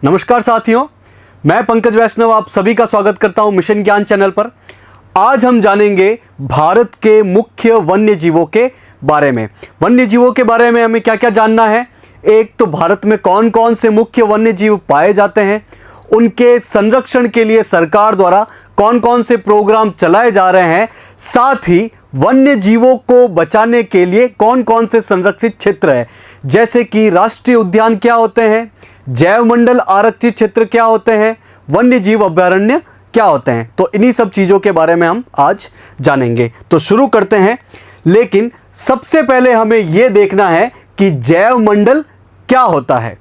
नमस्कार साथियों, मैं पंकज वैष्णव आप सभी का स्वागत करता हूं मिशन ज्ञान चैनल पर। आज हम जानेंगे भारत के मुख्य वन्य जीवों के बारे में। वन्य जीवों के बारे में हमें क्या क्या जानना है। एक तो भारत में कौन कौन से मुख्य वन्य जीव पाए जाते हैं, उनके संरक्षण के लिए सरकार द्वारा कौन कौन से प्रोग्राम चलाए जा रहे हैं, साथ ही वन्य जीवों को बचाने के लिए कौन कौन से संरक्षित क्षेत्र है, जैसे कि राष्ट्रीय उद्यान क्या होते हैं, जैव मंडल आरक्षित क्षेत्र क्या होते हैं, वन्य जीव अभयारण्य क्या होते हैं। तो इन्हीं सब चीज़ों के बारे में हम आज जानेंगे। तो शुरू करते हैं, लेकिन सबसे पहले हमें यह देखना है कि जैव मंडल क्या होता है।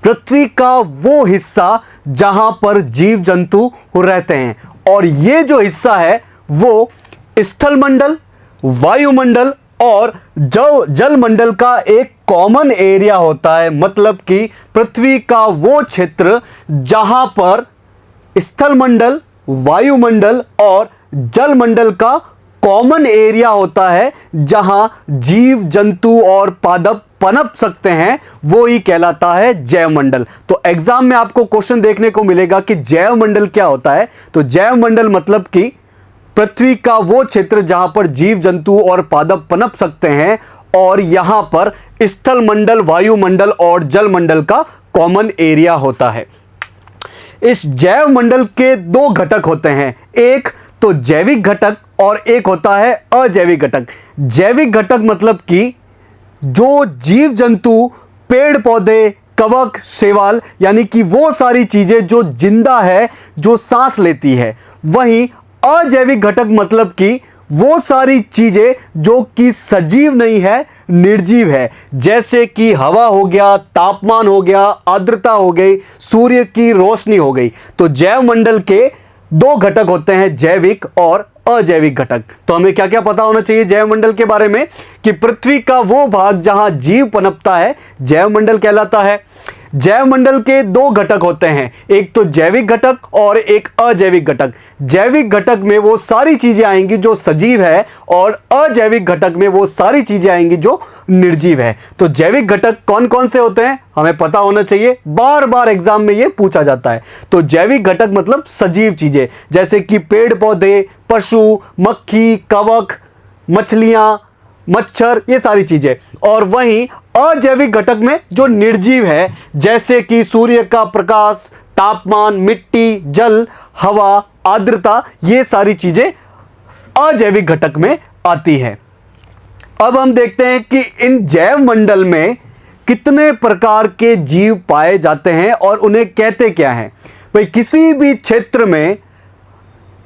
पृथ्वी का वो हिस्सा जहां पर जीव जंतु रहते हैं, और ये जो हिस्सा है वो स्थल मंडल, वायुमंडल और जल मंडल का एक कॉमन एरिया होता है। मतलब कि पृथ्वी का वो क्षेत्र जहां पर स्थल मंडल, वायुमंडल और जल मंडल का कॉमन एरिया होता है, जहां जीव जंतु और पादप पनप सकते हैं, वो ही कहलाता है जैव मंडल। तो एग्जाम में आपको क्वेश्चन देखने को मिलेगा कि जैव मंडल क्या होता है। तो जैव मंडल मतलब कि पृथ्वी का वो क्षेत्र जहां पर जीव जंतु और पादप पनप सकते हैं, और यहां पर स्थल मंडल, वायुमंडल और जल मंडल का कॉमन एरिया होता है। इस जैव मंडल के दो घटक होते हैं, एक तो जैविक घटक और एक होता है अजैविक घटक। जैविक घटक मतलब कि जो जीव जंतु, पेड़ पौधे, कवक, शैवाल, यानी कि वो सारी चीजें जो जिंदा है, जो सांस लेती है। वहीं अजैविक घटक मतलब कि वो सारी चीजें जो कि सजीव नहीं है, निर्जीव है, जैसे कि हवा हो गया, तापमान हो गया, आर्द्रता हो गई, सूर्य की रोशनी हो गई। तो जैव मंडल के दो घटक होते हैं, जैविक और अजैविक घटक। तो हमें क्या क्या पता होना चाहिए जैव मंडल के बारे में कि पृथ्वी का वो भाग जहां जीव पनपता है जैव मंडल कहलाता है। जैव मंडल के दो घटक होते हैं, एक तो जैविक घटक और एक अजैविक घटक। जैविक घटक में वो सारी चीजें आएंगी जो सजीव है, और अजैविक घटक में वो सारी चीजें आएंगी जो निर्जीव है। तो जैविक घटक कौन कौन से होते हैं हमें पता होना चाहिए, बार बार एग्जाम में ये पूछा जाता है। तो जैविक घटक मतलब सजीव चीजें, जैसे कि पेड़ पौधे, पशु, मक्खी, कवक, मछलियां, मच्छर, ये सारी चीजें। और वहीं अजैविक घटक में जो निर्जीव है, जैसे कि सूर्य का प्रकाश, तापमान, मिट्टी, जल, हवा, आर्द्रता, ये सारी चीजें अजैविक घटक में आती है। अब हम देखते हैं कि इन जैव मंडल में कितने प्रकार के जीव पाए जाते हैं और उन्हें कहते क्या हैं। भाई, किसी भी क्षेत्र में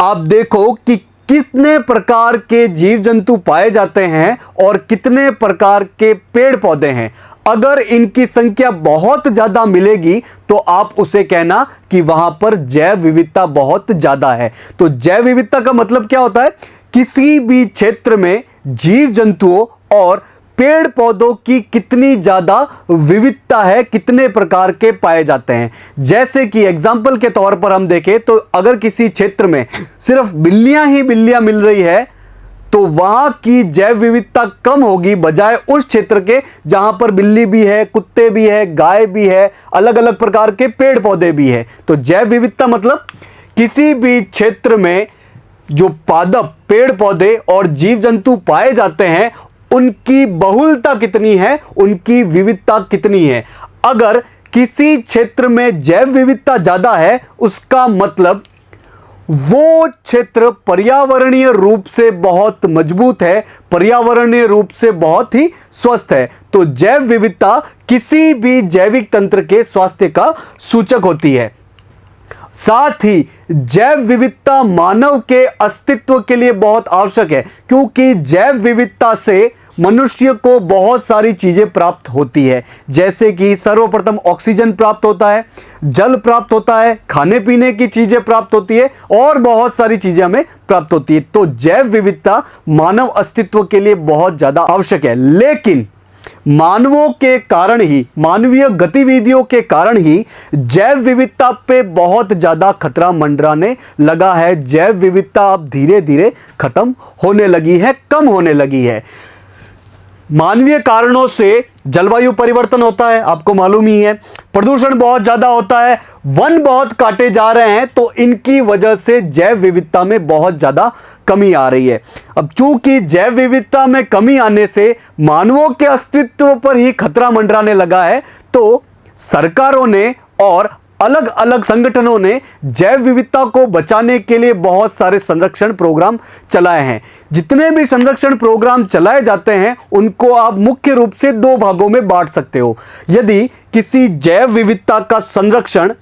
आप देखो कि कितने प्रकार के जीव जंतु पाए जाते हैं और कितने प्रकार के पेड़ पौधे हैं। अगर इनकी संख्या बहुत ज्यादा मिलेगी तो आप उसे कहना कि वहां पर जैव विविधता बहुत ज्यादा है। तो जैव विविधता का मतलब क्या होता है, किसी भी क्षेत्र में जीव जंतुओं और पेड़ पौधों की कितनी ज्यादा विविधता है, कितने प्रकार के पाए जाते हैं। जैसे कि एग्जाम्पल के तौर पर हम देखें तो अगर किसी क्षेत्र में सिर्फ बिल्लियां ही बिल्लियां मिल रही है तो वहां की जैव विविधता कम होगी, बजाय उस क्षेत्र के जहां पर बिल्ली भी है, कुत्ते भी है, गाय भी है, अलग अलग प्रकार के पेड़ पौधे भी है। तो जैव विविधता मतलब किसी भी क्षेत्र में जो पादप, पेड़ पौधे और जीव जंतु पाए जाते हैं उनकी बहुलता कितनी है, उनकी विविधता कितनी है। अगर किसी क्षेत्र में जैव विविधता ज्यादा है, उसका मतलब वो क्षेत्र पर्यावरणीय रूप से बहुत मजबूत है, पर्यावरणीय रूप से बहुत ही स्वस्थ है। तो जैव विविधता किसी भी जैविक तंत्र के स्वास्थ्य का सूचक होती है। साथ ही जैव विविधता मानव के अस्तित्व के लिए बहुत आवश्यक है, क्योंकि जैव विविधता से मनुष्य को बहुत सारी चीजें प्राप्त होती है, जैसे कि सर्वप्रथम ऑक्सीजन प्राप्त होता है, जल प्राप्त होता है, खाने पीने की चीजें प्राप्त होती है और बहुत सारी चीजें हमें प्राप्त होती है। तो जैव विविधता मानव अस्तित्व के लिए बहुत ज्यादा आवश्यक है। लेकिन मानवों के कारण ही, मानवीय गतिविधियों के कारण ही जैव विविधता पे बहुत ज्यादा खतरा मंडराने लगा है। जैव विविधता अब धीरे धीरे खत्म होने लगी है, कम होने लगी है। मानवीय कारणों से जलवायु परिवर्तन होता है, आपको मालूम ही है। प्रदूषण बहुत ज्यादा होता है, वन बहुत काटे जा रहे हैं, तो इनकी वजह से जैव विविधता में बहुत ज्यादा कमी आ रही है। अब चूंकि जैव विविधता में कमी आने से मानवों के अस्तित्व पर ही खतरा मंडराने लगा है, तो सरकारों ने और अलग अलग संगठनों ने जैव विविधता को बचाने के लिए बहुत सारे संरक्षण प्रोग्राम चलाए हैं। जितने भी संरक्षण प्रोग्राम चलाए जाते हैं उनको आप मुख्य रूप से दो भागों में बांट सकते हो। यदि किसी जैव विविधता का संरक्षण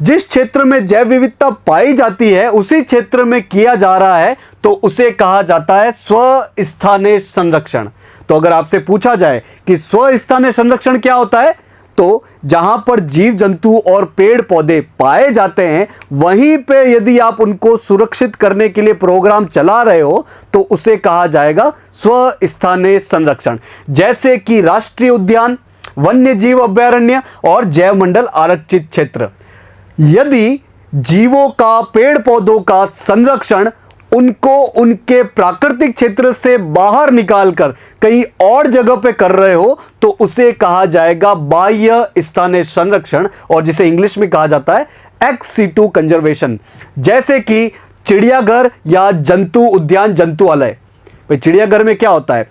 जिस क्षेत्र में जैव विविधता पाई जाती है उसी क्षेत्र में किया जा रहा है तो उसे कहा जाता है स्वस्थानीय संरक्षण। तो अगर आपसे पूछा जाए कि स्वस्थानीय संरक्षण क्या होता है, तो जहां पर जीव जंतु और पेड़ पौधे पाए जाते हैं वहीं पे यदि आप उनको सुरक्षित करने के लिए प्रोग्राम चला रहे हो तो उसे कहा जाएगा स्वस्थानीय संरक्षण। जैसे कि राष्ट्रीय उद्यान, वन्य जीव अभयारण्य और जैव मंडल आरक्षित क्षेत्र। यदि जीवों का, पेड़ पौधों का संरक्षण उनको उनके प्राकृतिक क्षेत्र से बाहर निकालकर कहीं और जगह पे कर रहे हो तो उसे कहा जाएगा बाह्य स्थानीय संरक्षण, और जिसे इंग्लिश में कहा जाता है एक्स सिटू कंजर्वेशन। जैसे कि चिड़ियाघर या जंतु उद्यान, जंतुआलय। चिड़ियाघर में क्या होता है,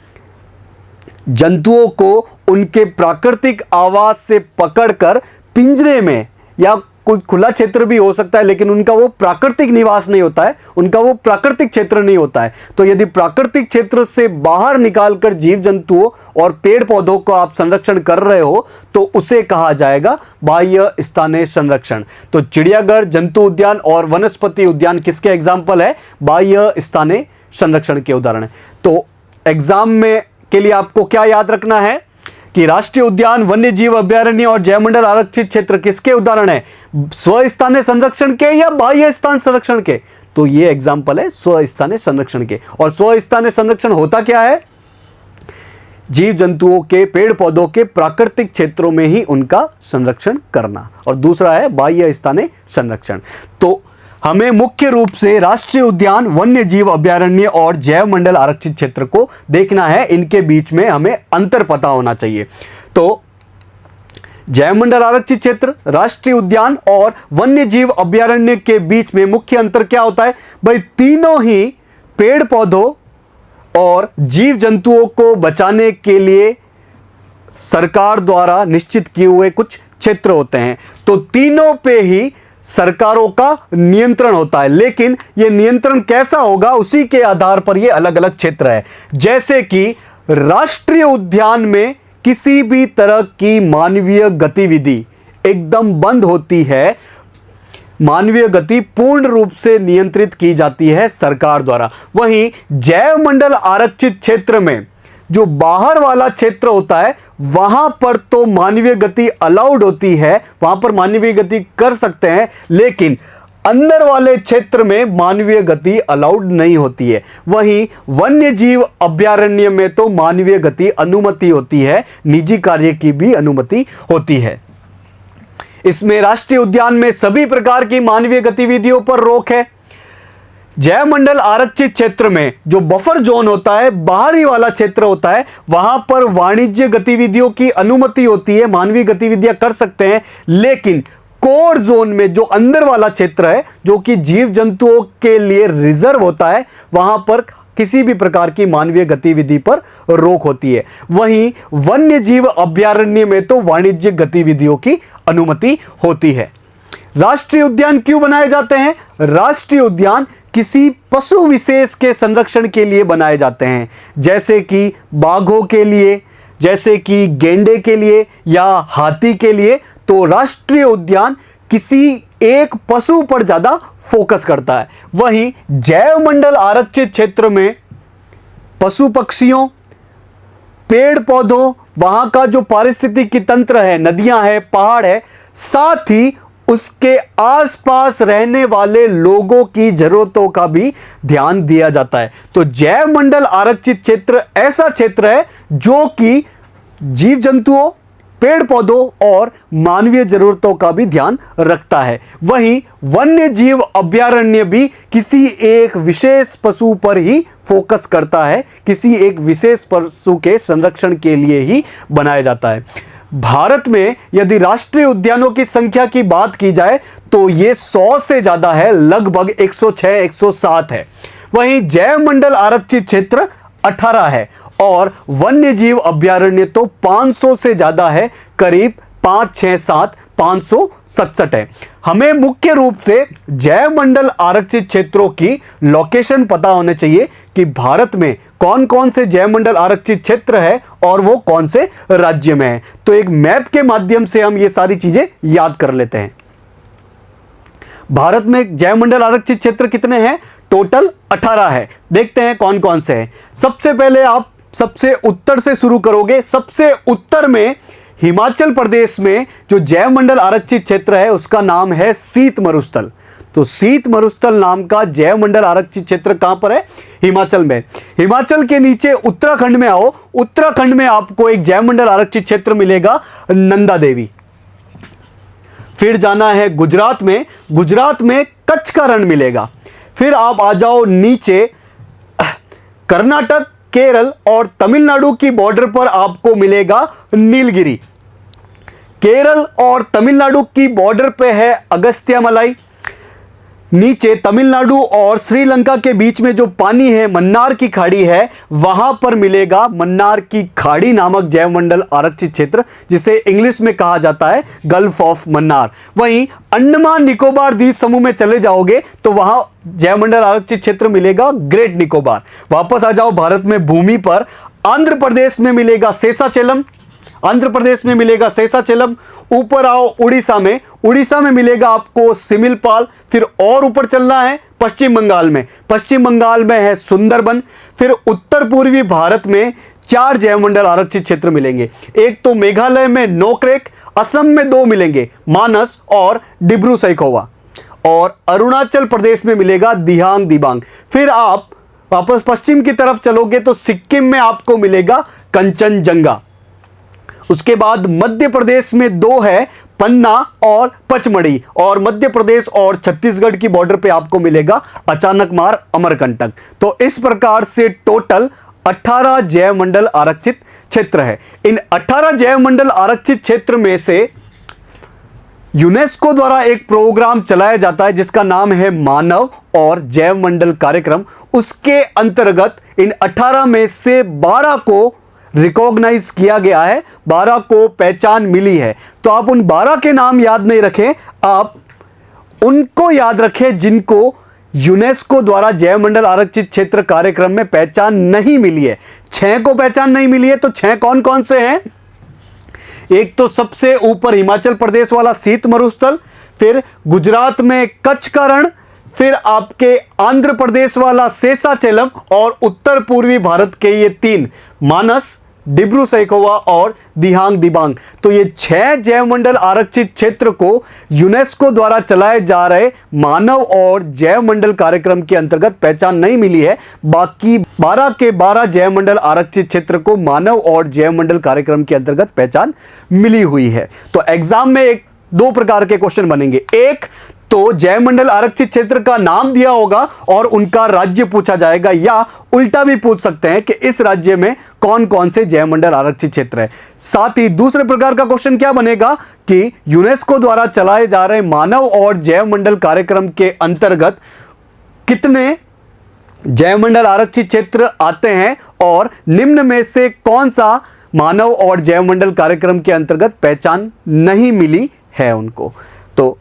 जंतुओं को उनके प्राकृतिक आवास से पकड़कर पिंजरे में, या कोई खुला क्षेत्र भी हो सकता है लेकिन उनका वो प्राकृतिक निवास नहीं होता है, उनका वो प्राकृतिक क्षेत्र नहीं होता है। तो यदि प्राकृतिक क्षेत्र से बाहर निकालकर जीव जंतुओं और पेड़ पौधों को आप संरक्षण कर रहे हो तो उसे कहा जाएगा बाह्य स्थानीय संरक्षण। तो चिड़ियाघर, जंतु उद्यान और वनस्पति उद्यान किसके एग्जाम्पल है, बाह्य स्थानीय संरक्षण के उदाहरण है। तो एग्जाम में के लिए आपको क्या याद रखना है कि राष्ट्रीय उद्यान, वन्य जीव अभयारण्य और जैवमंडल आरक्षित क्षेत्र किसके उदाहरण है, स्वस्थानीय संरक्षण के या बाह्य स्थान संरक्षण के। तो ये एग्जाम्पल है स्वस्थानीय संरक्षण के। और स्वस्थानीय संरक्षण होता क्या है, जीव जंतुओं के, पेड़ पौधों के प्राकृतिक क्षेत्रों में ही उनका संरक्षण करना, और दूसरा है बाह्य स्थानीय संरक्षण। तो हमें मुख्य रूप से राष्ट्रीय उद्यान, वन्य जीव अभयारण्य और जैव मंडल आरक्षित क्षेत्र को देखना है। इनके बीच में हमें अंतर पता होना चाहिए। तो जैव मंडल आरक्षित क्षेत्र, राष्ट्रीय उद्यान और वन्य जीव अभयारण्य के बीच में मुख्य अंतर क्या होता है भाई, तीनों ही पेड़ पौधों और जीव जंतुओं को बचाने के लिए सरकार द्वारा निश्चित किए हुए कुछ क्षेत्र होते हैं। तो तीनों पे ही सरकारों का नियंत्रण होता है, लेकिन यह नियंत्रण कैसा होगा उसी के आधार पर यह अलग अलग क्षेत्र है। जैसे कि राष्ट्रीय उद्यान में किसी भी तरह की मानवीय गतिविधि एकदम बंद होती है, मानवीय गति पूर्ण रूप से नियंत्रित की जाती है सरकार द्वारा। वहीं जैव मंडल आरक्षित क्षेत्र में जो बाहर वाला क्षेत्र होता है वहां पर तो मानवीय गति अलाउड होती है, वहां पर मानवीय गति कर सकते हैं, लेकिन अंदर वाले क्षेत्र में मानवीय गति अलाउड नहीं होती है। वहीं वन्य जीव अभयारण्य में तो मानवीय गति अनुमति होती है, निजी कार्य की भी अनुमति होती है। इसमें राष्ट्रीय उद्यान में सभी प्रकार की मानवीय गतिविधियों पर रोक है। जैव मंडल आरक्षित क्षेत्र में जो बफर जोन होता है, बाहरी वाला क्षेत्र होता है, वहां पर वाणिज्य गतिविधियों की अनुमति होती है, मानवीय गतिविधियां कर सकते हैं। लेकिन कोर जोन में जो अंदर वाला क्षेत्र है, जो कि जीव जंतुओं के लिए रिजर्व होता है, वहां पर किसी भी प्रकार की मानवीय गतिविधि पर रोक होती है। वहीं वन्य जीव अभयारण्य में तो वाणिज्यिक गतिविधियों की अनुमति होती है। राष्ट्रीय उद्यान क्यों बनाए जाते हैं? राष्ट्रीय उद्यान किसी पशु विशेष के संरक्षण के लिए बनाए जाते हैं, जैसे कि बाघों के लिए, जैसे कि गेंडे के लिए या हाथी के लिए। तो राष्ट्रीय उद्यान किसी एक पशु पर ज्यादा फोकस करता है। वहीं जैव मंडल आरक्षित क्षेत्र में पशु पक्षियों, पेड़ पौधों, वहां का जो पारिस्थितिकी तंत्र है, नदियां है, पहाड़ है, साथ ही उसके आसपास रहने वाले लोगों की जरूरतों का भी ध्यान दिया जाता है। तो जैव मंडल आरक्षित क्षेत्र ऐसा क्षेत्र है जो कि जीव जंतुओं, पेड़ पौधों और मानवीय जरूरतों का भी ध्यान रखता है। वहीं वन्य जीव अभयारण्य भी किसी एक विशेष पशु पर ही फोकस करता है, किसी एक विशेष पशु के संरक्षण के लिए ही बनाया जाता है। भारत में यदि राष्ट्रीय उद्यानों की संख्या की बात की जाए तो ये 100 से ज्यादा है, लगभग 106-107 है। वहीं जैव मंडल आरक्षित क्षेत्र 18 है और वन्य जीव अभयारण्य तो 500 से ज्यादा है, करीब 567 है। हमें मुख्य रूप से जैव मंडल आरक्षित क्षेत्रों की लोकेशन पता होने चाहिए कि भारत में कौन कौन से जैव मंडल आरक्षित क्षेत्र है और वो कौन से राज्य में है। तो एक मैप के माध्यम से हम ये सारी चीजें याद कर लेते हैं। भारत में जैव मंडल आरक्षित क्षेत्र कितने हैं? टोटल 18 है। देखते हैं कौन कौन से हैं। सबसे पहले आप सबसे उत्तर से शुरू करोगे। सबसे उत्तर में हिमाचल प्रदेश में जो जैव मंडल आरक्षित क्षेत्र है उसका नाम है शीत मरुस्थल। तो शीत मरुस्थल नाम का जैव मंडल आरक्षित क्षेत्र कहां पर है? हिमाचल में। हिमाचल के नीचे उत्तराखंड में आओ। उत्तराखंड में आपको एक जैव मंडल आरक्षित क्षेत्र मिलेगा, नंदा देवी। फिर जाना है गुजरात में। गुजरात में कच्छ का रण मिलेगा। फिर आप आ जाओ नीचे, कर्नाटक, केरल और तमिलनाडु की बॉर्डर पर आपको मिलेगा नीलगिरी। केरल और तमिलनाडु की बॉर्डर पे है अगस्त्यमलाई। नीचे तमिलनाडु और श्रीलंका के बीच में जो पानी है, मन्नार की खाड़ी है, वहां पर मिलेगा मन्नार की खाड़ी नामक जैव मंडल आरक्षित क्षेत्र, जिसे इंग्लिश में कहा जाता है गल्फ ऑफ मन्नार। वहीं अंडमान निकोबार द्वीप समूह में चले जाओगे तो वहां जैव मंडल आरक्षित क्षेत्र मिलेगा ग्रेट निकोबार। वापस आ जाओ भारत में भूमि पर, आंध्र प्रदेश में मिलेगा शेषाचलम। आंध्र प्रदेश में मिलेगा शेषाचलम। ऊपर आओ उड़ीसा में। उड़ीसा में मिलेगा आपको सिमिलपाल। फिर और ऊपर चलना है पश्चिम बंगाल में। पश्चिम बंगाल में है सुंदरबन। फिर उत्तर पूर्वी भारत में 4 जैव मंडल आरक्षित क्षेत्र मिलेंगे। एक तो मेघालय में नोक्रेक, असम में 2 मिलेंगे, मानस और डिब्रू सैखोवा, और अरुणाचल प्रदेश में मिलेगा दिहांग दिबांग। फिर आप वापस पश्चिम की तरफ चलोगे तो सिक्किम में आपको मिलेगा कंचनजंगा। उसके बाद मध्य प्रदेश में 2 है, पन्ना और पचमढ़ी, और मध्य प्रदेश और छत्तीसगढ़ की बॉर्डर पे आपको मिलेगा अचानकमार, अमरकंटक। तो इस प्रकार से टोटल 18 जैव मंडल आरक्षित क्षेत्र है। इन 18 जैव मंडल आरक्षित क्षेत्र में से यूनेस्को द्वारा एक प्रोग्राम चलाया जाता है जिसका नाम है मानव और जैव मंडल कार्यक्रम। उसके अंतर्गत इन 18 में से 12 को रिकॉग्नाइज किया गया है, 12 को पहचान मिली है। तो आप उन 12 के नाम याद नहीं रखें, आप उनको याद रखें जिनको यूनेस्को द्वारा जैव मंडल आरक्षित क्षेत्र कार्यक्रम में पहचान नहीं मिली है। 6 को पहचान नहीं मिली है। तो 6 कौन कौन से हैं? एक तो सबसे ऊपर हिमाचल प्रदेश वाला शीत मरुस्थल, फिर गुजरात में कच्छ का रण, फिर आपके आंध्र प्रदेश वाला शेषाचलम, और उत्तर पूर्वी भारत के ये 3 मानस, डिब्रू सैखोवा और दिहांग दिबांग। तो ये 6 जैव मंडल आरक्षित क्षेत्र को यूनेस्को द्वारा चलाए जा रहे मानव और जैव मंडल कार्यक्रम के अंतर्गत पहचान नहीं मिली है। बाकी 12 के 12 जैव मंडल आरक्षित क्षेत्र को मानव और जैव मंडल कार्यक्रम के अंतर्गत पहचान मिली हुई है। तो एग्जाम में 2 प्रकार के क्वेश्चन बनेंगे। एक तो जैव मंडल आरक्षित क्षेत्र का नाम दिया होगा और उनका राज्य पूछा जाएगा, या उल्टा भी पूछ सकते हैं कि इस राज्य में कौन कौन से जैव मंडल आरक्षित क्षेत्र है। साथ ही दूसरे प्रकार का क्वेश्चन क्या बनेगा कि यूनेस्को द्वारा चलाए जा रहे मानव और जैव मंडल कार्यक्रम के अंतर्गत कितने जैव मंडल आरक्षित क्षेत्र आते हैं और निम्न में से कौन सा मानव और जैव मंडल कार्यक्रम के अंतर्गत पहचान नहीं मिली है उनको। तो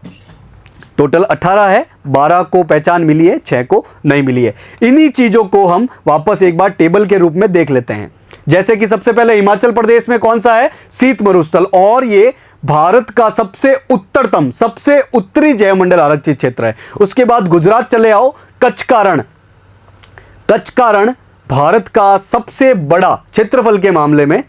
टोटल 18 है, 12 को पहचान मिली है, 6 को नहीं मिली है। इन्हीं चीजों को हम वापस एक बार टेबल के रूप में देख लेते हैं। जैसे कि सबसे पहले हिमाचल प्रदेश में कौन सा है? शीत मरुस्थल, और ये भारत का सबसे उत्तरतम, सबसे उत्तरी जैव मंडल आरक्षित क्षेत्र है। उसके बाद गुजरात चले आओ, कच्छ का रण। कच्छ का रण भारत का सबसे बड़ा क्षेत्रफल के मामले में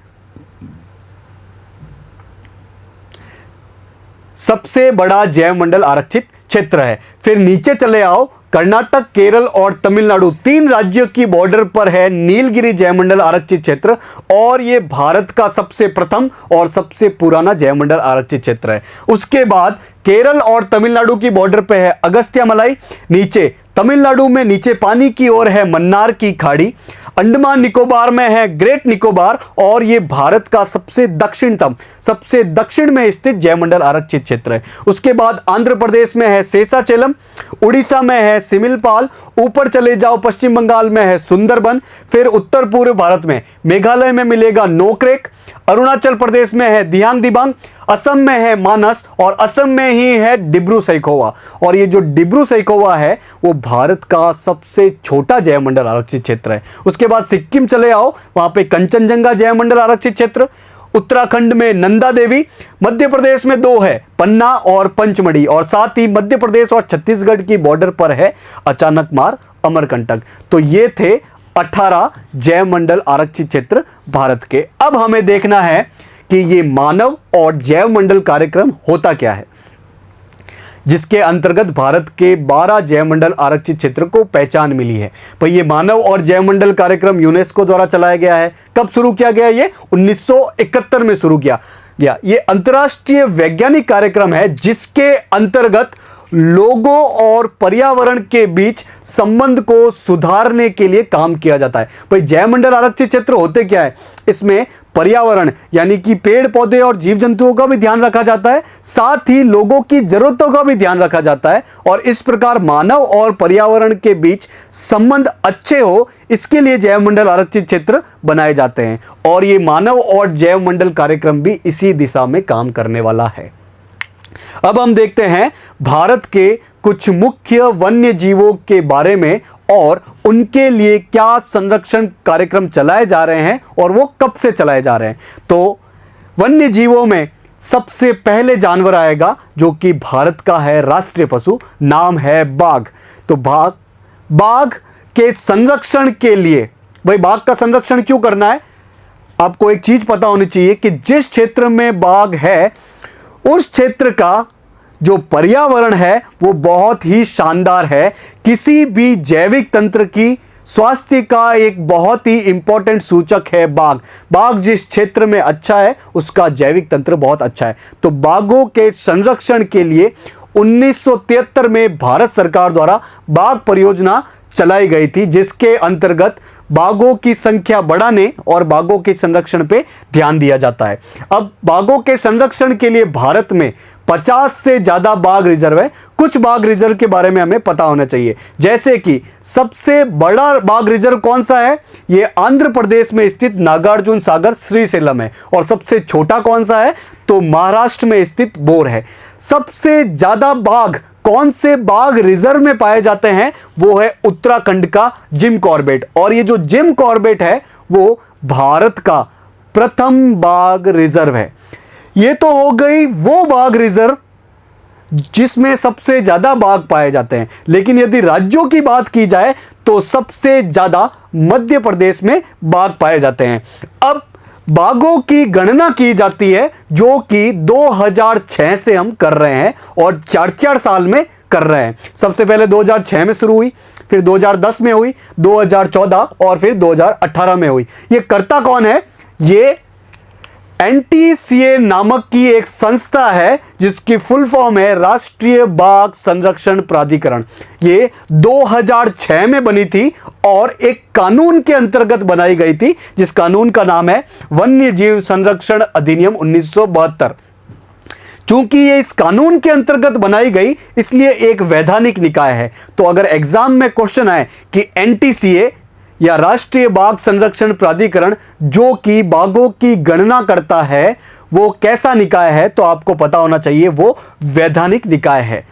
सबसे बड़ा जैव मंडल आरक्षित क्षेत्र है। फिर नीचे चले आओ, कर्नाटक, केरल और तमिलनाडु, 3 राज्यों की बॉर्डर पर है नीलगिरी जैवमंडल आरक्षित क्षेत्र और यह भारत का सबसे प्रथम और सबसे पुराना जैवमंडल आरक्षित क्षेत्र है। उसके बाद केरल और तमिलनाडु की बॉर्डर पे है अगस्त्यामलाई, नीचे तमिलनाडु में नीचे पानी की ओर है मन्नार की खाड़ी, अंडमान निकोबार में है ग्रेट निकोबार और यह भारत का सबसे दक्षिणतम, सबसे दक्षिण में स्थित जैवमंडल आरक्षित क्षेत्र है। उसके बाद आंध्र प्रदेश में है शेषाचलम, उड़ीसा में है सिमिलपाल, ऊपर चले जाओ पश्चिम बंगाल में है सुंदरबन, फिर उत्तर पूर्व भारत में मेघालय में मिलेगा नोक्रेक, अरुणाचल प्रदेश में है दियांग दिबांग, असम में है मानस और असम में ही है डिब्रू सैखोवा। और ये जो डिब्रू सैखोवा है वो भारत का सबसे छोटा जैवमंडल आरक्षित क्षेत्र है। उसके बाद सिक्किम चले आओ, वहां पे कंचनजंगा जैवमंडल आरक्षित क्षेत्र, उत्तराखंड में नंदा देवी, मध्य प्रदेश में 2 है पन्ना और पंचमढ़ी और साथ ही मध्य प्रदेश और छत्तीसगढ़ की बॉर्डर पर है अचानकमार अमरकंटक। तो ये थे 18 जैवमंडल आरक्षित क्षेत्र भारत के। अब हमें देखना है कि ये मानव और जैवमंडल कार्यक्रम होता क्या है, जिसके अंतर्गत भारत के 12 जैवमंडल आरक्षित क्षेत्र को पहचान मिली है। पर ये मानव और जैवमंडल कार्यक्रम यूनेस्को द्वारा चलाया गया है। कब शुरू किया गया? ये 1971 में शुरू किया गया। ये अंतर्राष्ट्रीय वैज्ञानिक कार्यक्रम है जिसके अंतर्गत लोगों और पर्यावरण के बीच संबंध को सुधारने के लिए काम किया जाता है। भाई जैवमंडल आरक्षित क्षेत्र होते क्या है? इसमें पर्यावरण यानी कि पेड़ पौधे और जीव जंतुओं का भी ध्यान रखा जाता है, साथ ही लोगों की जरूरतों का भी ध्यान रखा जाता है और इस प्रकार मानव और पर्यावरण के बीच संबंध अच्छे हो, इसके लिए जैवमंडल आरक्षित क्षेत्र बनाए जाते हैं। और ये मानव और जैवमंडल कार्यक्रम भी इसी दिशा में काम करने वाला है। अब हम देखते हैं भारत के कुछ मुख्य वन्य जीवों के बारे में और उनके लिए क्या संरक्षण कार्यक्रम चलाए जा रहे हैं और वो कब से चलाए जा रहे हैं। तो वन्य जीवों में सबसे पहले जानवर आएगा जो कि भारत का है राष्ट्रीय पशु, नाम है बाघ। तो बाघ के संरक्षण के लिए, भाई बाघ का संरक्षण क्यों करना है? आपको एक चीज पता होनी चाहिए कि जिस क्षेत्र में बाघ है उस क्षेत्र का जो पर्यावरण है वो बहुत ही शानदार है। किसी भी जैविक तंत्र की स्वास्थ्य का एक बहुत ही इंपॉर्टेंट सूचक है बाघ। बाघ जिस क्षेत्र में अच्छा है उसका जैविक तंत्र बहुत अच्छा है। तो बाघों के संरक्षण के लिए 1973 में भारत सरकार द्वारा बाघ परियोजना चलाई गई थी, जिसके अंतर्गत बाघों की संख्या बढ़ाने और बाघों के संरक्षण पे ध्यान दिया जाता है। अब बाघों के संरक्षण के लिए भारत में 50 से ज्यादा बाघ रिजर्व है। कुछ बाघ रिजर्व के बारे में हमें पता होना चाहिए, जैसे कि सबसे बड़ा बाघ रिजर्व कौन सा है? ये आंध्र प्रदेश में स्थित नागार्जुन सागर श्रीशैलम है। और सबसे छोटा कौन सा है? तो महाराष्ट्र में स्थित बोर है। सबसे ज्यादा बाघ कौन से बाघ रिजर्व में पाए जाते हैं? वो है उत्तराखंड का जिम कॉर्बेट। और ये जो जिम कॉर्बेट है वो भारत का प्रथम बाघ रिजर्व है। ये तो हो गई वो बाघ रिजर्व जिसमें सबसे ज्यादा बाघ पाए जाते हैं, लेकिन यदि राज्यों की बात की जाए तो सबसे ज्यादा मध्य प्रदेश में बाघ पाए जाते हैं। अब बाघों की गणना की जाती है जो कि 2006 से हम कर रहे हैं और 4-4 साल में कर रहे हैं। सबसे पहले 2006 में शुरू हुई, फिर 2010 में हुई, 2014 और फिर 2018 में हुई। ये करता कौन है? ये NTCA नामक की एक संस्था है जिसकी फुल फॉर्म है राष्ट्रीय बाघ संरक्षण प्राधिकरण। ये 2006 में बनी थी और एक कानून के अंतर्गत बनाई गई थी, जिस कानून का नाम है वन्य जीव संरक्षण अधिनियम 1972। चूंकि ये इस कानून के अंतर्गत बनाई गई इसलिए एक वैधानिक निकाय है। तो अगर एग्जाम में क्वेश्चन आए कि NTCA या राष्ट्रीय बाघ संरक्षण प्राधिकरण जो कि बाघों की गणना करता है वो कैसा निकाय है, तो आपको पता होना चाहिए वो वैधानिक निकाय है।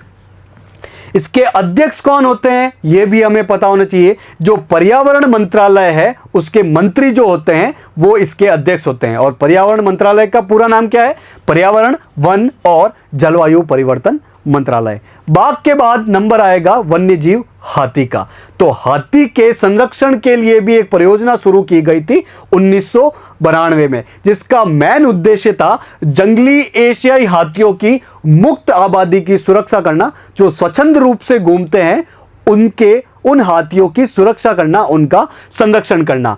इसके अध्यक्ष कौन होते हैं यह भी हमें पता होना चाहिए। जो पर्यावरण मंत्रालय है उसके मंत्री जो होते हैं वो इसके अध्यक्ष होते हैं। और पर्यावरण मंत्रालय का पूरा नाम क्या है? पर्यावरण, वन और जलवायु परिवर्तन मंत्रालय। बाघ के बाद नंबर आएगा वन्यजीव हाथी का। तो हाथी के संरक्षण के लिए भी एक परियोजना शुरू की गई थी 1992 में, जिसका मेन उद्देश्य था जंगली एशियाई हाथियों की मुक्त आबादी की सुरक्षा करना, जो स्वच्छंद रूप से घूमते हैं उन हाथियों की सुरक्षा करना, उनका संरक्षण करना।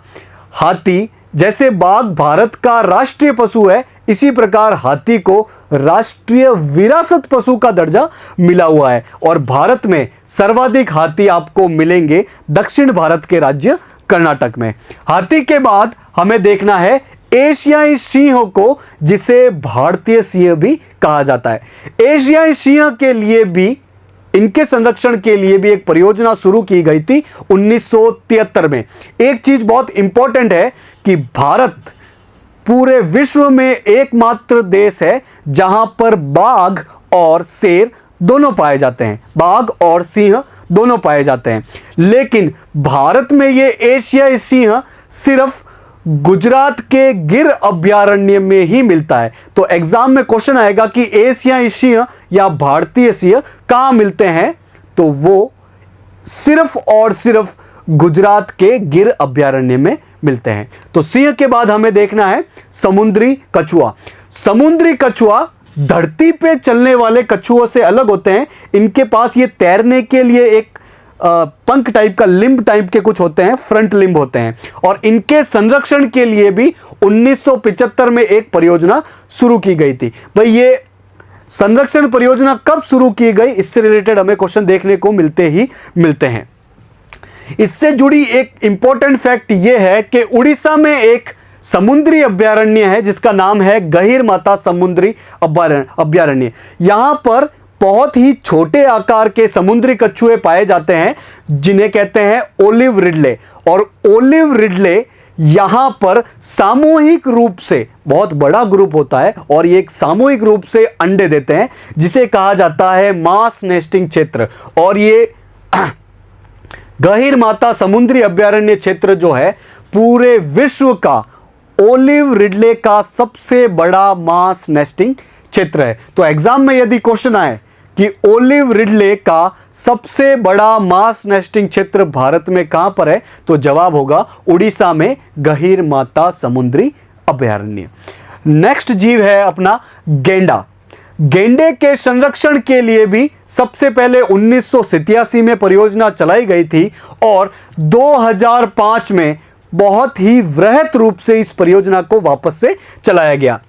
हाथी जैसे बाघ भारत का राष्ट्रीय पशु है, इसी प्रकार हाथी को राष्ट्रीय विरासत पशु का दर्जा मिला हुआ है। और भारत में सर्वाधिक हाथी आपको मिलेंगे दक्षिण भारत के राज्य कर्नाटक में। हाथी के बाद हमें देखना है एशियाई सिंह को, जिसे भारतीय सिंह भी कहा जाता है। एशियाई सिंह के लिए भी, इनके संरक्षण के लिए भी एक परियोजना शुरू की गई थी 1973 में। एक चीज बहुत इंपॉर्टेंट है कि भारत पूरे विश्व में एकमात्र देश है जहां पर बाघ और शेर दोनों पाए जाते हैं, बाघ और सिंह दोनों पाए जाते हैं। लेकिन भारत में ये एशियाई सिंह सिर्फ गुजरात के गिर अभयारण्य में ही मिलता है। तो एग्जाम में क्वेश्चन आएगा कि एशियाई सिंह या भारतीय सिंह कहां मिलते हैं, तो वो सिर्फ और सिर्फ गुजरात के गिर अभयारण्य में मिलते हैं। तो सिंह के बाद हमें देखना है समुद्री कछुआ। समुद्री कछुआ धरती पे चलने वाले कछुओं से अलग होते हैं। इनके पास ये तैरने के लिए एक पंख टाइप का, लिम्ब टाइप के कुछ होते हैं, फ्रंट लिम्ब होते हैं। और इनके संरक्षण के लिए भी 1975 में एक परियोजना शुरू की गई थी। भाई ये संरक्षण परियोजना कब शुरू की गई, इससे रिलेटेड हमें क्वेश्चन देखने को मिलते हैं। इससे जुड़ी एक इंपॉर्टेंट फैक्ट यह है कि उड़ीसा में एक समुद्री अभयारण्य है जिसका नाम है गहीरमाता समुद्री अभयारण्य। यहां पर बहुत ही छोटे आकार के समुद्री कछुए पाए जाते हैं जिन्हें कहते हैं ओलिव रिडले। और ओलिव रिडले यहां पर सामूहिक रूप से, बहुत बड़ा ग्रुप होता है और ये एक सामूहिक रूप से अंडे देते हैं, जिसे कहा जाता है मास नेस्टिंग क्षेत्र। और ये गहीरमाता समुद्री अभयारण्य क्षेत्र जो है पूरे विश्व का ओलिव रिडले का सबसे बड़ा मास नेस्टिंग क्षेत्र है। तो एग्जाम में यदि क्वेश्चन आए कि ओलिव रिडले का सबसे बड़ा मास नेस्टिंग क्षेत्र भारत में कहां पर है, तो जवाब होगा उड़ीसा में गहीरमाता समुद्री अभयारण्य। नेक्स्ट जीव है अपना गेंडा। गेंडे के संरक्षण के लिए भी सबसे पहले 1987 में परियोजना चलाई गई थी और 2005 में बहुत ही वृहत रूप से इस परियोजना को वापस से चलाया गया।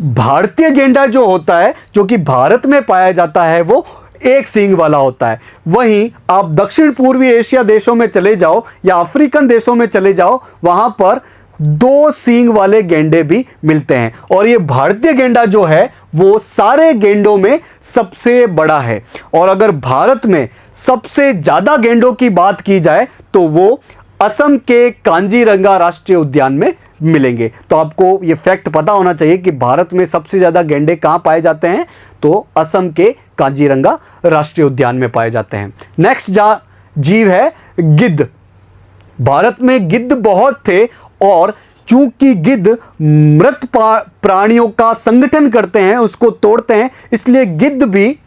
भारतीय गेंडा जो होता है, जो कि भारत में पाया जाता है, वो एक सींग वाला होता है। वहीं आप दक्षिण पूर्वी एशिया देशों में चले जाओ या अफ्रीकन देशों में चले जाओ, वहां पर 2 सींग वाले गेंडे भी मिलते हैं। और ये भारतीय गेंडा जो है वो सारे गेंडों में सबसे बड़ा है। और अगर भारत में सबसे ज्यादा गेंडों की बात की जाए तो वो असम के कांजीरंगा राष्ट्रीय उद्यान में मिलेंगे। तो आपको ये फैक्ट पता होना चाहिए कि भारत में सबसे ज्यादा गेंडे कहां पाए जाते हैं, तो असम के कांजीरंगा राष्ट्रीय उद्यान में पाए जाते हैं। नेक्स्ट जीव है गिद्ध। भारत में गिद्ध बहुत थे और चूंकि गिद्ध मृत प्राणियों का संगठन करते हैं, उसको तोड़ते हैं, इसलिए गिद्ध भी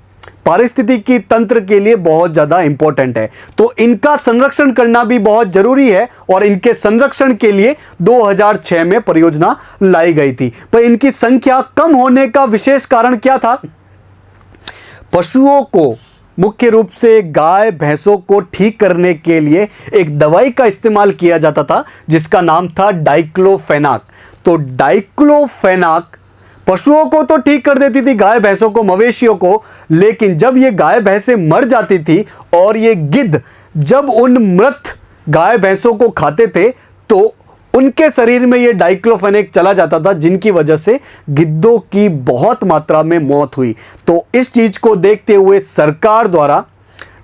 पारिस्थितिकी तंत्र के लिए बहुत ज्यादा इंपॉर्टेंट है। तो इनका संरक्षण करना भी बहुत जरूरी है और इनके संरक्षण के लिए 2006 में परियोजना लाई गई थी। पर इनकी संख्या कम होने का विशेष कारण क्या था? पशुओं को, मुख्य रूप से गाय भैंसों को ठीक करने के लिए एक दवाई का इस्तेमाल किया जाता था जिसका नाम था डाइक्लोफेनाक। तो डाइक्लोफेनाक पशुओं को तो ठीक कर देती थी, गाय भैंसों को, मवेशियों को, लेकिन जब ये गाय भैंसें मर जाती थी और ये गिद्ध जब उन मृत गाय भैंसों को खाते थे तो उनके शरीर में ये डाइक्लोफेनेक चला जाता था, जिनकी वजह से गिद्धों की बहुत मात्रा में मौत हुई। तो इस चीज को देखते हुए सरकार द्वारा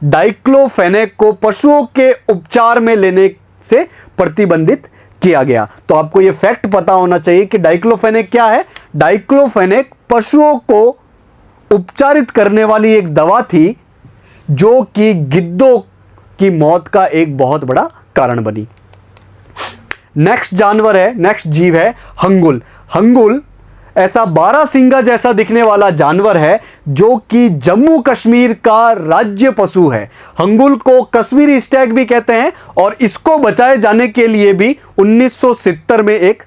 डाइक्लोफेनेक को पशुओं के उपचार में लेने से प्रतिबंधित किया गया। तो आपको यह फैक्ट पता होना चाहिए कि डाइक्लोफेनेक क्या है। डाइक्लोफेनेक पशुओं को उपचारित करने वाली एक दवा थी जो कि गिद्धों की मौत का एक बहुत बड़ा कारण बनी। नेक्स्ट जीव है हंगुल। हंगुल ऐसा 12 सिंगा जैसा दिखने वाला जानवर है जो कि जम्मू कश्मीर का राज्य पशु है। हंगुल को कश्मीरी स्टैग भी कहते हैं और इसको बचाए जाने के लिए भी 1970 में एक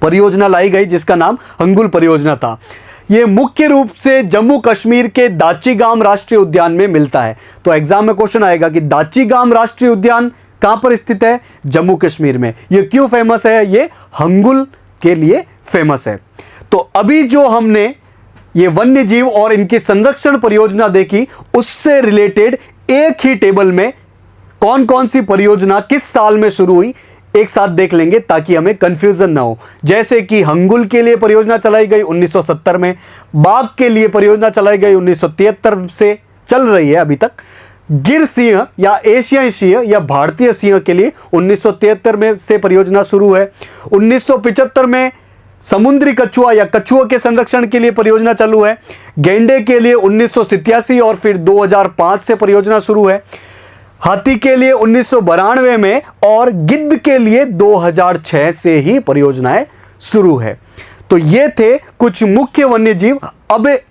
परियोजना लाई गई जिसका नाम हंगुल परियोजना था। ये मुख्य रूप से जम्मू कश्मीर के दाचीगाम राष्ट्रीय उद्यान में मिलता है। तो एग्जाम में क्वेश्चन आएगा कि दाचीगाम राष्ट्रीय उद्यान कहां पर स्थित है? जम्मू कश्मीर में। ये क्यों फेमस है? ये हंगुल के लिए फेमस है। तो अभी जो हमने ये वन्य जीव और इनकी संरक्षण परियोजना देखी, उससे रिलेटेड एक ही टेबल में कौन कौन सी परियोजना किस साल में शुरू हुई एक साथ देख लेंगे, ताकि हमें कंफ्यूजन ना हो। जैसे कि हंगुल के लिए परियोजना चलाई गई 1970 में, बाघ के लिए परियोजना चलाई गई 1973 से, चल रही है अभी तक। गिर सिंह या एशियाई सिंह या भारतीय सिंह के लिए 1973 में से परियोजना शुरू है। 1975 में समुद्री कछुआ या कछुआ के संरक्षण के लिए परियोजना चालू है। गेंडे के लिए 1987 और फिर 2005 से परियोजना शुरू है। हाथी के लिए 1992 में और गिद्ध के लिए 2006 से ही परियोजनाएं शुरू है। तो ये थे कुछ मुख्य वन्य जीव।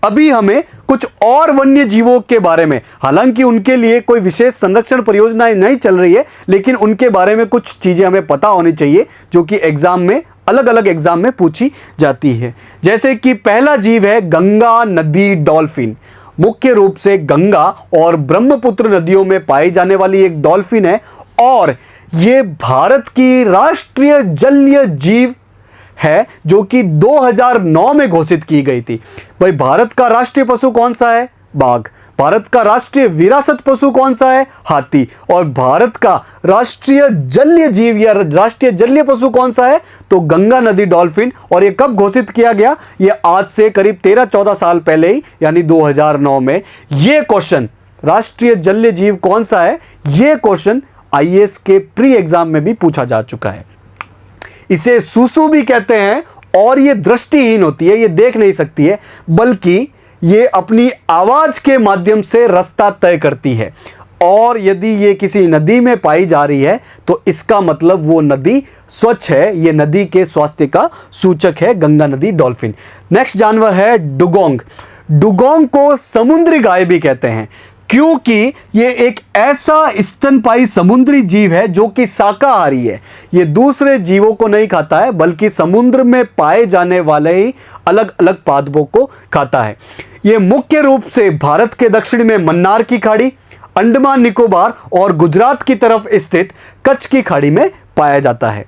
अभी हमें कुछ और वन्य जीवों के बारे में, हालांकि उनके लिए कोई विशेष संरक्षण परियोजनाएं नहीं चल रही है, लेकिन उनके बारे में कुछ चीजें हमें पता होनी चाहिए जो कि एग्जाम में, अलग अलग एग्जाम में पूछी जाती है। जैसे कि पहला जीव है गंगा नदी डॉल्फिन। मुख्य रूप से गंगा और ब्रह्मपुत्र नदियों में पाई जाने वाली एक डॉल्फिन है और यह भारत की राष्ट्रीय जलीय जीव है, जो कि 2009 में घोषित की गई थी। भाई, भारत का राष्ट्रीय पशु कौन सा है? बाघ। भारत का राष्ट्रीय विरासत पशु कौन सा है? हाथी। और भारत का राष्ट्रीय जलीय जीव या राष्ट्रीय जलीय पशु कौन सा है? तो गंगा नदी डॉल्फिन। और ये कब घोषित किया गया? ये आज से करीब 13-14 साल पहले ही, यानी 2009 में। ये क्वेश्चन, राष्ट्रीय जलीय जीव कौन सा है, ये क्वेश्चन आईएएस के प्री एग्जाम में भी पूछा जा चुका है। इसे सुसु भी कहते हैं और ये दृष्टिहीन होती है, ये देख नहीं सकती है, बल्कि ये अपनी आवाज के माध्यम से रास्ता तय करती है। और यदि ये किसी नदी में पाई जा रही है तो इसका मतलब वो नदी स्वच्छ है, ये नदी के स्वास्थ्य का सूचक है गंगा नदी डॉल्फिन। नेक्स्ट जानवर है डुगोंग। डुगोंग को समुद्री गाय भी कहते हैं, क्योंकि ये एक ऐसा स्तनपायी समुद्री जीव है जो कि शाकाहारी है। ये दूसरे जीवों को नहीं खाता है, बल्कि समुद्र में पाए जाने वाले ही अलग अलग पादपों को खाता है। ये मुख्य रूप से भारत के दक्षिण में मन्नार की खाड़ी, अंडमान निकोबार और गुजरात की तरफ स्थित कच्छ की खाड़ी में पाया जाता है।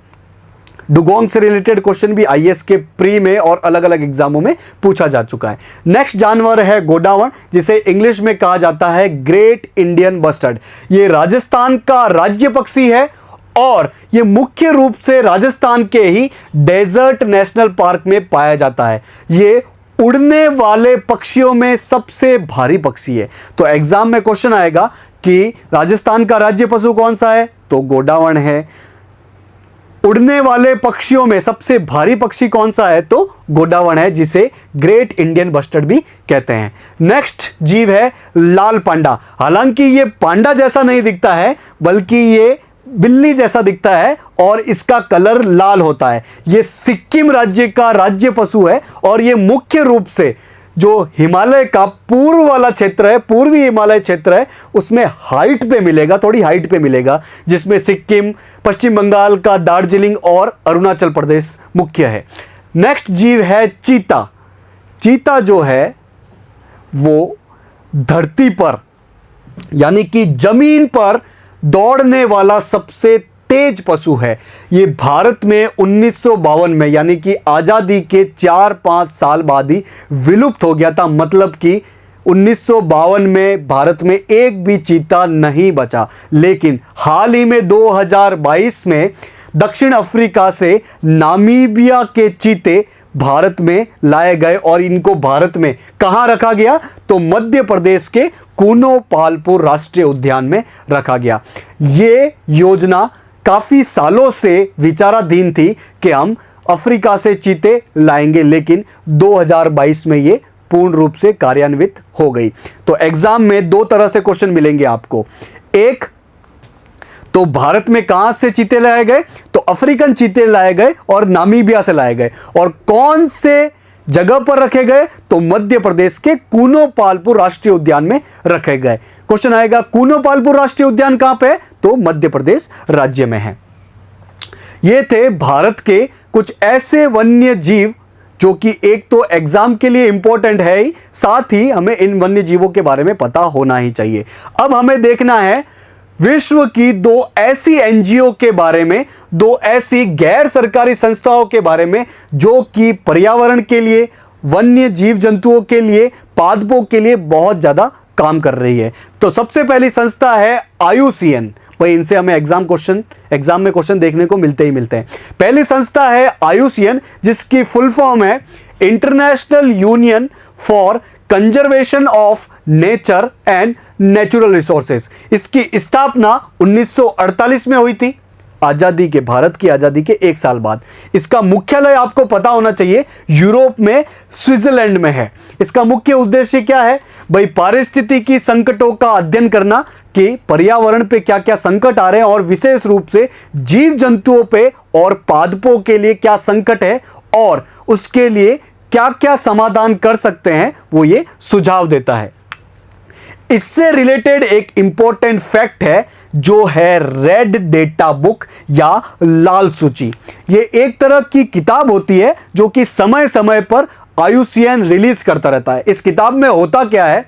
डुगोंग से रिलेटेड क्वेश्चन भी आईएएस के प्री में और अलग अलग एग्जामों में पूछा जा चुका है। नेक्स्ट जानवर है गोडावण, जिसे इंग्लिश में कहा जाता है ग्रेट इंडियन बस्टर्ड। ये राजस्थान का राज्य पक्षी है और ये मुख्य रूप से राजस्थान के ही डेजर्ट नेशनल पार्क में पाया जाता है। ये उड़ने वाले पक्षियों में सबसे भारी पक्षी है। तो एग्जाम में क्वेश्चन आएगा कि राजस्थान का राज्य पशु कौन सा है? तो गोडावण है। उड़ने वाले पक्षियों में सबसे भारी पक्षी कौन सा है? तो गोडावण है, जिसे ग्रेट इंडियन बस्टर्ड भी कहते हैं। नेक्स्ट जीव है लाल पांडा। हालांकि ये पांडा जैसा नहीं दिखता है, बल्कि ये बिल्ली जैसा दिखता है और इसका कलर लाल होता है। ये सिक्किम राज्य का राज्य पशु है और ये मुख्य रूप से जो हिमालय का पूर्व वाला क्षेत्र है, पूर्वी हिमालय क्षेत्र है, उसमें हाइट पे मिलेगा, थोड़ी हाइट पे मिलेगा, जिसमें सिक्किम, पश्चिम बंगाल का दार्जिलिंग और अरुणाचल प्रदेश मुख्य है। नेक्स्ट जीव है चीता। चीता जो है वो धरती पर, यानी कि जमीन पर दौड़ने वाला सबसे तेज पशु है। ये भारत में 1952 में, यानी कि आजादी के 4-5 साल बाद ही विलुप्त हो गया था। मतलब कि 1952 में भारत में एक भी चीता नहीं बचा। लेकिन हाल ही में 2022 में दक्षिण अफ्रीका से नामीबिया के चीते भारत में लाए गए और इनको भारत में कहां रखा गया? तो मध्य प्रदेश के कूनो पालपुर राष्ट्रीय उद्यान में रखा गया। ये योजना काफी सालों से विचाराधीन थी कि हम अफ्रीका से चीते लाएंगे, लेकिन 2022 में ये पूर्ण रूप से कार्यान्वित हो गई। तो एग्जाम में दो तरह से क्वेश्चन मिलेंगे आपको। एक तो भारत में कहां से चीते लाए गए? तो अफ्रीकन चीते लाए गए और नामीबिया से लाए गए। और कौन से जगह पर रखे गए? तो मध्य प्रदेश के कूनो पालपुर राष्ट्रीय उद्यान में रखे गए। क्वेश्चन आएगा कूनो पालपुर राष्ट्रीय उद्यान कहां पे है? तो मध्य प्रदेश राज्य में है। ये थे भारत के कुछ ऐसे वन्य जीव जो कि एक तो एग्जाम के लिए इंपॉर्टेंट है ही, साथ ही हमें इन वन्य जीवों के बारे में पता होना ही चाहिए। अब हमें देखना है विश्व की दो ऐसी एनजीओ के बारे में, दो ऐसी गैर सरकारी संस्थाओं के बारे में जो कि पर्यावरण के लिए, वन्य जीव जंतुओं के लिए, पादपों के लिए बहुत ज्यादा काम कर रही है। तो सबसे पहली संस्था है IUCN। भाई इनसे हमें एग्जाम में क्वेश्चन देखने को मिलते ही मिलते हैं। पहली संस्था है IUCN, जिसकी फुल फॉर्म है international union for conservation of nature and natural resources. इसकी स्थापना 1948 में हुई थी, आजादी के, भारत की आजादी के 1 साल बाद। इसका मुख्यालय आपको पता होना चाहिए यूरोप में स्विट्जरलैंड में है। इसका मुख्य उद्देश्य क्या है भाई? पारिस्थितिकी संकटों का अध्ययन करना कि पर्यावरण पे क्या क्या संकट आ रहे हैं और विशेष रूप से जीव जंतुओं पे और पादपों के लिए क्या संकट है और उसके लिए क्या क्या समाधान कर सकते हैं, वो ये सुझाव देता है। इससे रिलेटेड एक इंपॉर्टेंट फैक्ट है जो है रेड डेटा बुक या लाल सूची। ये एक तरह की किताब होती है जो कि समय समय पर IUCN रिलीज करता रहता है। इस किताब में होता क्या है,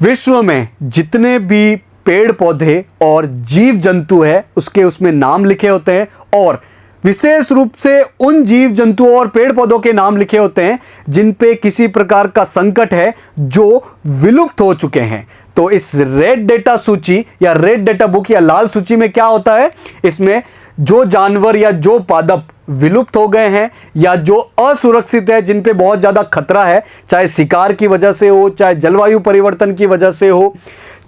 विश्व में जितने भी पेड़ पौधे और जीव जंतु है उसमें नाम लिखे होते हैं और विशेष रूप से उन जीव जंतुओं और पेड़ पौधों के नाम लिखे होते हैं जिन पे किसी प्रकार का संकट है, जो विलुप्त हो चुके हैं। तो इस रेड डेटा सूची या रेड डेटा बुक या लाल सूची में क्या होता है, इसमें जो जानवर या जो पादप विलुप्त हो गए हैं या जो असुरक्षित है, जिन पे बहुत ज्यादा खतरा है, चाहे शिकार की वजह से हो, चाहे जलवायु परिवर्तन की वजह से हो,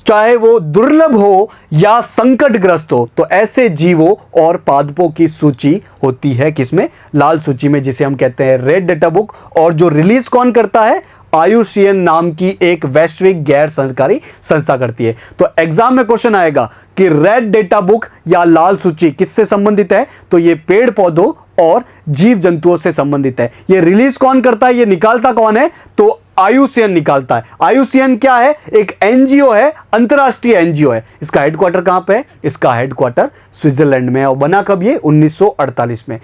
चाहे वो दुर्लभ हो या संकटग्रस्त हो, तो ऐसे जीवों और पादपों की सूची होती है किसमें? लाल सूची में, जिसे हम कहते हैं रेड डेटा बुक। और जो रिलीज कौन करता है? IUCN नाम की एक वैश्विक गैर सरकारी संस्था करती है। तो एग्जाम में क्वेश्चन आएगा कि रेड डेटा बुक या लाल सूची किससे संबंधित है? तो ये पेड़ पौधों और जीव जंतुओं से संबंधित है। ये रिलीज कौन करता है, ये निकालता कौन है? तो IUCN निकालता है। IUCN क्या है? एक एनजीओ है, अंतरराष्ट्रीय एनजीओ है। इसका हेडक्वार्टर कहां पे है? इसका हेडक्वार्टर स्विट्जरलैंड में है। और बना कब ये? 1948 में।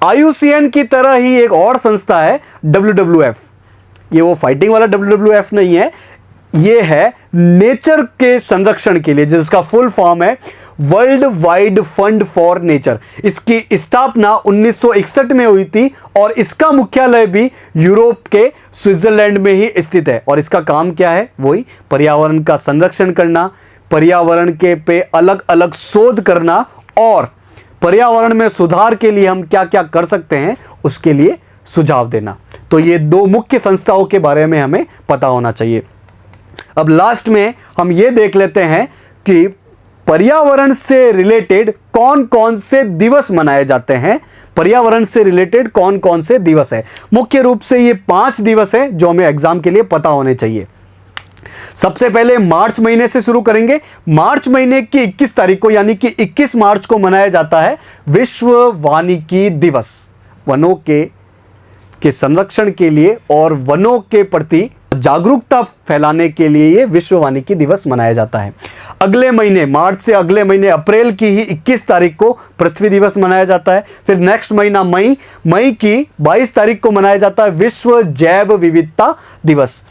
IUCN की तरह ही एक और संस्था है WWF। ये वो फाइटिंग वाला WWF नहीं है, ये है नेचर के संरक्षण के लिए, जिसका फुल फॉर्म है world wide fund for nature. इसकी स्थापना 1961 में हुई थी और इसका मुख्यालय भी यूरोप के स्विट्जरलैंड में ही स्थित है। और इसका काम क्या है? वही पर्यावरण का संरक्षण करना, पर्यावरण के पे अलग अलग शोध करना और पर्यावरण में सुधार के लिए हम क्या क्या कर सकते हैं उसके लिए सुझाव देना। तो ये दो मुख्य संस्थाओं के बारे में हमें पता होना चाहिए। अब लास्ट में हम ये देख लेते हैं कि पर्यावरण से रिलेटेड कौन कौन से दिवस मनाए जाते हैं। पर्यावरण से रिलेटेड कौन कौन से दिवस है? मुख्य रूप से ये 5 दिवस है जो हमें एग्जाम के लिए पता होने चाहिए। सबसे पहले मार्च महीने से शुरू करेंगे। मार्च महीने की 21 तारीख को यानी कि 21 मार्च को मनाया जाता है विश्व वानिकी दिवस। वनों के संरक्षण के लिए और वनों के प्रति जागरूकता फैलाने के लिए ये विश्व वानिकी दिवस मनाया जाता है। अगले महीने, मार्च से अगले महीने अप्रैल की ही 21 तारीख को पृथ्वी दिवस मनाया जाता है। फिर नेक्स्ट महीना मई की 22 तारीख को मनाया जाता है विश्व जैव विविधता दिवस।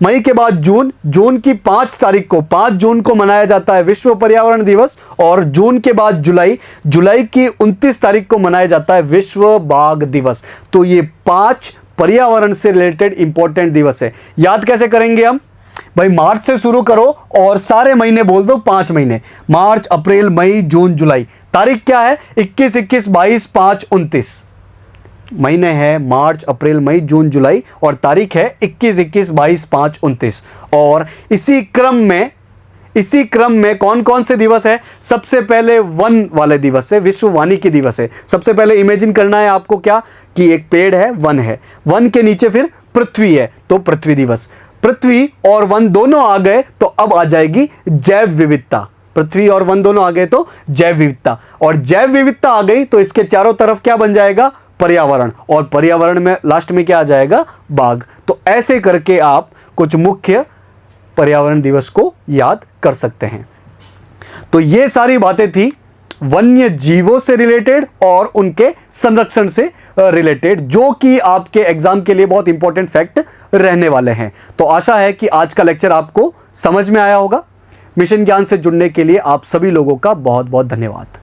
मई के बाद जून की 5 तारीख को, 5 जून को मनाया जाता है विश्व पर्यावरण दिवस। और जून के बाद जुलाई की 29 तारीख को मनाया जाता है विश्व बाघ दिवस। तो ये 5 पर्यावरण से रिलेटेड इंपॉर्टेंट दिवस है। याद कैसे करेंगे हम? भाई मार्च से शुरू करो और सारे महीने बोल दो, 5 महीने, मार्च, अप्रैल, मई, जून, जुलाई। तारीख क्या है? 21, 22, 5, 29 महीने है, मार्च, अप्रैल, मई, जून, जुलाई। और तारीख है 21, 22, 5, 29। और इसी क्रम में कौन कौन से दिवस है? सबसे पहले वन वाले दिवस है, विश्व वानिकी दिवस है। सबसे पहले इमेजिन करना है आपको क्या, कि एक पेड़ है, वन है, वन के नीचे फिर पृथ्वी है, तो पृथ्वी दिवस। पृथ्वी और वन दोनों आ गए तो अब आ जाएगी जैव विविधता। पृथ्वी और वन दोनों आ गए तो जैव विविधता, और जैव विविधता आ गई तो इसके चारों तरफ क्या बन जाएगा? पर्यावरण। और पर्यावरण में लास्ट में क्या आ जाएगा? बाघ। तो ऐसे करके आप कुछ मुख्य पर्यावरण दिवस को याद कर सकते हैं। तो ये सारी बातें थी वन्य जीवों से रिलेटेड और उनके संरक्षण से रिलेटेड, जो कि आपके एग्जाम के लिए बहुत इंपॉर्टेंट फैक्ट रहने वाले हैं। तो आशा है कि आज का लेक्चर आपको समझ में आया होगा। मिशन ज्ञान से जुड़ने के लिए आप सभी लोगों का बहुत बहुत धन्यवाद।